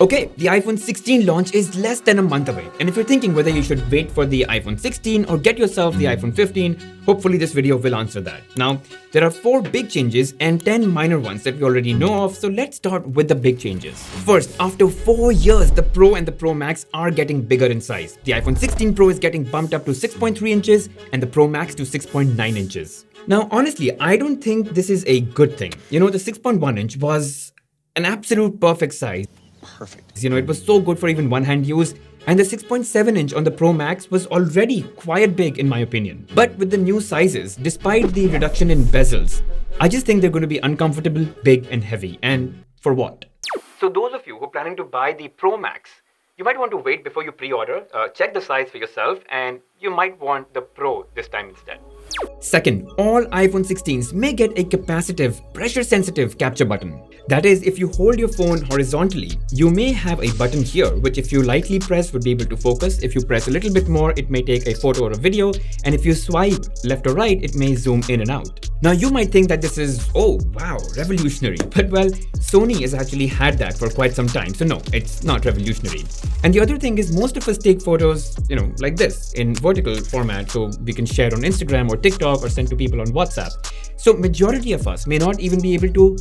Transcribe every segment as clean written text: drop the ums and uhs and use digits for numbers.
Okay, the iPhone 16 launch is less than a month away, and if you're thinking whether you should wait for the iPhone 16 or get yourself the iPhone 15, hopefully this video will answer that. Now, there are 4 big changes and 10 minor ones that we already know of, so let's start with the big changes. First, after 4 years, the Pro and the Pro Max are getting bigger in size. The iPhone 16 Pro is getting bumped up to 6.3 inches and the Pro Max to 6.9 inches. Now, honestly, I don't think this is a good thing. You know, the 6.1 inch was an absolute perfect size. Perfect. You know, it was so good for even one-hand use, and the 6.7 inch on the Pro Max was already quite big in my opinion. But with the new sizes, despite the reduction in bezels, I just think they're going to be uncomfortable, big and heavy. And for what? So those of you who are planning to buy the Pro Max, you might want to wait before you pre-order, check the size for yourself, and you might want the Pro this time instead. Second, all iPhone 16s may get a capacitive, pressure-sensitive capture button. That is, if you hold your phone horizontally, you may have a button here, which if you lightly press would be able to focus. If you press a little bit more, it may take a photo or a video. And if you swipe left or right, it may zoom in and out. Now you might think that this is, oh wow, revolutionary. But well, Sony has actually had that for quite some time. So no, it's not revolutionary. And the other thing is most of us take photos, you know, like this in vertical format. So we can share on Instagram or TikTok or send to people on WhatsApp. So majority of us may not even be able to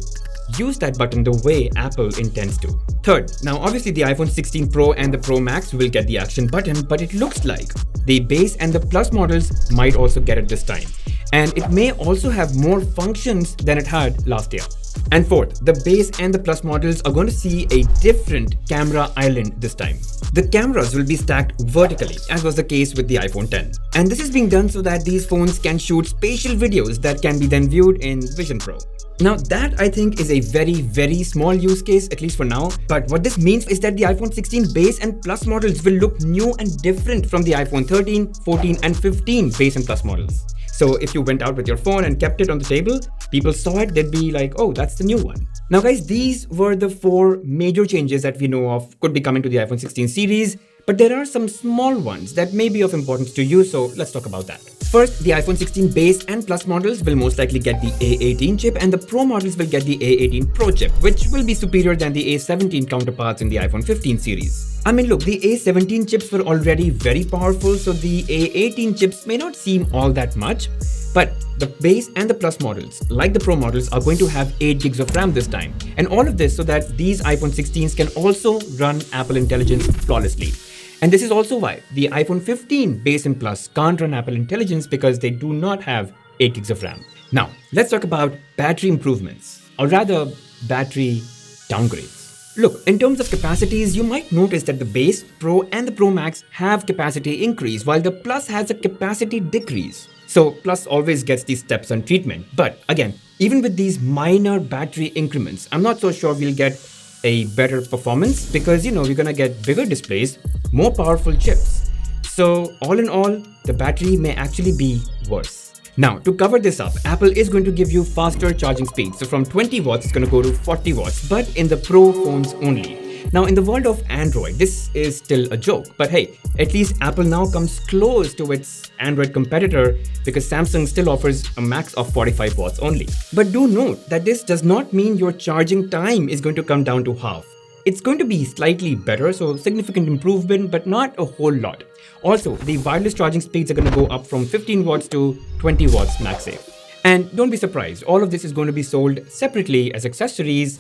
use that button the way Apple intends to. Third, now obviously the iPhone 16 Pro and the Pro Max will get the action button, but it looks like the base and the Plus models might also get it this time. And it may also have more functions than it had last year. And fourth, the base and the Plus models are going to see a different camera island this time. The cameras will be stacked vertically, as was the case with the iPhone X. And this is being done so that these phones can shoot spatial videos that can be then viewed in Vision Pro. Now that I think is a very small use case, at least for now. But what this means is that the iPhone 16 base and Plus models will look new and different from the iPhone 13, 14 and 15 base and Plus models. So if you went out with your phone and kept it on the table, people saw it, they'd be like, oh, that's the new one. Now guys, these were the 4 major changes that we know of could be coming to the iPhone 16 series, but there are some small ones that may be of importance to you, so let's talk about that. First, the iPhone 16 base and Plus models will most likely get the A18 chip and the Pro models will get the A18 Pro chip, which will be superior than the A17 counterparts in the iPhone 15 series. I mean, look, the A17 chips were already very powerful, so the A18 chips may not seem all that much, but the base and the Plus models, like the Pro models, are going to have 8 gigs of RAM this time. And all of this so that these iPhone 16s can also run Apple Intelligence flawlessly. And this is also why the iPhone 15 base and Plus can't run Apple Intelligence, because they do not have 8 gigs of RAM. Now, let's talk about battery improvements, or rather battery downgrades. Look, in terms of capacities, you might notice that the base, Pro and the Pro Max have capacity increase, while the Plus has a capacity decrease. So Plus always gets these steps on treatment. But again, even with these minor battery increments, I'm not so sure we'll get a better performance, because you know we're gonna get bigger displays, more powerful chips. So all in all, the battery may actually be worse. Now to cover this up, Apple is going to give you faster charging speeds. So from 20 watts it's going to go to 40 watts, but in the Pro phones only. Now in the world of Android, this is still a joke, but hey, at least Apple now comes close to its Android competitor, because Samsung still offers a max of 45 watts only. But do note that this does not mean your charging time is going to come down to half. It's going to be slightly better, so significant improvement, but not a whole lot. Also, the wireless charging speeds are going to go up from 15 watts to 20 watts MagSafe. And don't be surprised, all of this is going to be sold separately as accessories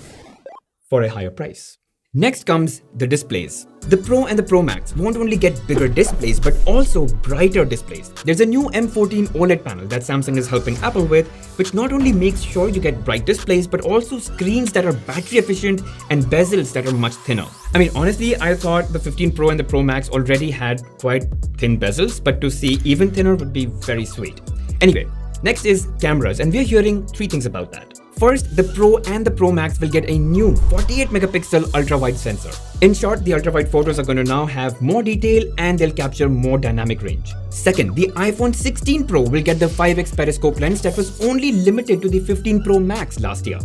for a higher price. Next comes the displays. The Pro and the Pro Max won't only get bigger displays, but also brighter displays. There's a new M14 OLED panel that Samsung is helping Apple with, which not only makes sure you get bright displays, but also screens that are battery efficient and bezels that are much thinner. I mean, honestly, I thought the 15 Pro and the Pro Max already had quite thin bezels, but to see even thinner would be very sweet. Anyway, next is cameras, and we're hearing 3 things about that. First, the Pro and the Pro Max will get a new 48 megapixel ultra-wide sensor. In short, the ultra-wide photos are going to now have more detail and they'll capture more dynamic range. Second, the iPhone 16 Pro will get the 5x periscope lens that was only limited to the 15 Pro Max last year.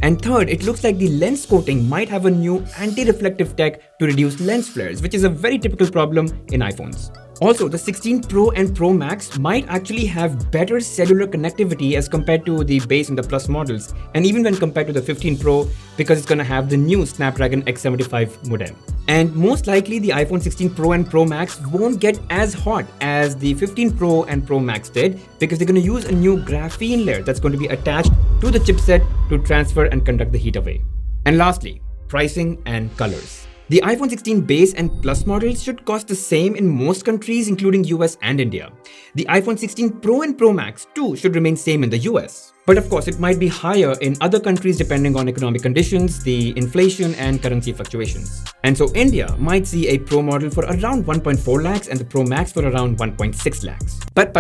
And third, it looks like the lens coating might have a new anti-reflective tech to reduce lens flares, which is a very typical problem in iPhones. Also, the 16 Pro and Pro Max might actually have better cellular connectivity as compared to the base and the Plus models, and even when compared to the 15 Pro, because it's gonna have the new Snapdragon X75 modem. And most likely the iPhone 16 Pro and Pro Max won't get as hot as the 15 Pro and Pro Max did, because they're gonna use a new graphene layer that's going to be attached to the chipset to transfer and conduct the heat away. And lastly, pricing and colors. The iPhone 16 base and Plus models should cost the same in most countries, including US and India. The iPhone 16 Pro and Pro Max too should remain same in the US. But of course, it might be higher in other countries depending on economic conditions, the inflation and currency fluctuations. And so India might see a Pro model for around 1.4 lakhs and the Pro Max for around 1.6 lakhs. But,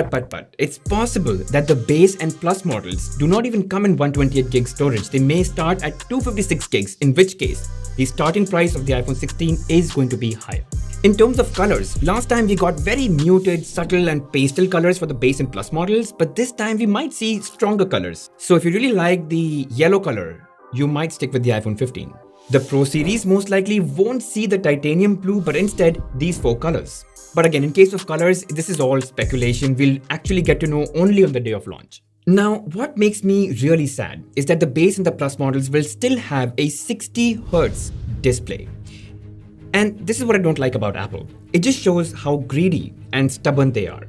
it's possible that the base and Plus models do not even come in 128 gig storage. They may start at 256 gigs, in which case the starting price of the iPhone 16 is going to be higher. In terms of colors, last time we got very muted, subtle and pastel colors for the base and Plus models, but this time we might see stronger colors. So if you really like the yellow color, you might stick with the iPhone 15. The Pro series most likely won't see the titanium blue, but instead these 4 colors. But again, in case of colors, this is all speculation. We'll actually get to know only on the day of launch. Now, what makes me really sad is that the base and the Plus models will still have a 60 Hz display. And this is what I don't like about Apple. It just shows how greedy and stubborn they are.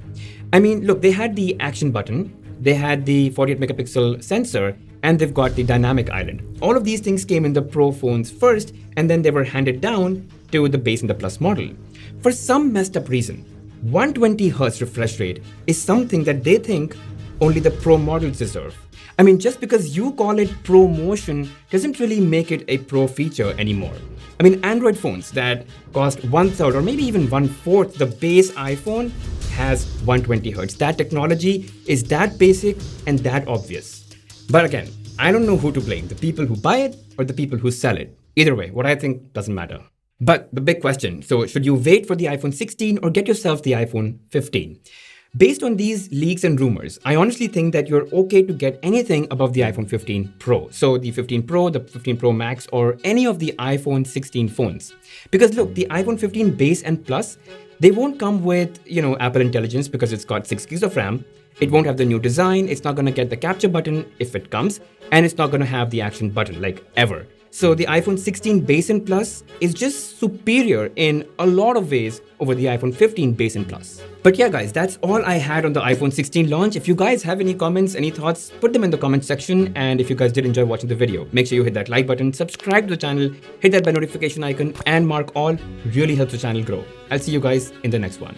I mean, look, they had the action button, they had the 48 megapixel sensor, and they've got the dynamic island. All of these things came in the Pro phones first, and then they were handed down to the base and the Plus model. For some messed up reason, 120 Hz refresh rate is something that they think only the Pro models deserve. I mean, just because you call it Pro Motion doesn't really make it a Pro feature anymore. I mean, Android phones that cost 1/3 or maybe even 1/4 the base iPhone has 120 Hz. That technology is that basic and that obvious. But again, I don't know who to blame, the people who buy it or the people who sell it. Either way, what I think doesn't matter. But the big question, so should you wait for the iPhone 16 or get yourself the iPhone 15? Based on these leaks and rumors, I honestly think that you're okay to get anything above the iPhone 15 Pro. So the 15 Pro, the 15 Pro Max, or any of the iPhone 16 phones. Because look, the iPhone 15 base and Plus, they won't come with, Apple Intelligence because it's got 6 gigs of RAM. It won't have the new design, it's not gonna get the capture button if it comes, and it's not gonna have the action button, like ever. So the iPhone 16 base and Plus is just superior in a lot of ways over the iPhone 15 base and Plus. But yeah guys, that's all I had on the iPhone 16 launch. If you guys have any comments, any thoughts, put them in the comment section. And if you guys did enjoy watching the video, make sure you hit that like button, subscribe to the channel, hit that bell notification icon, and mark all. Really helps the channel grow. I'll see you guys in the next one.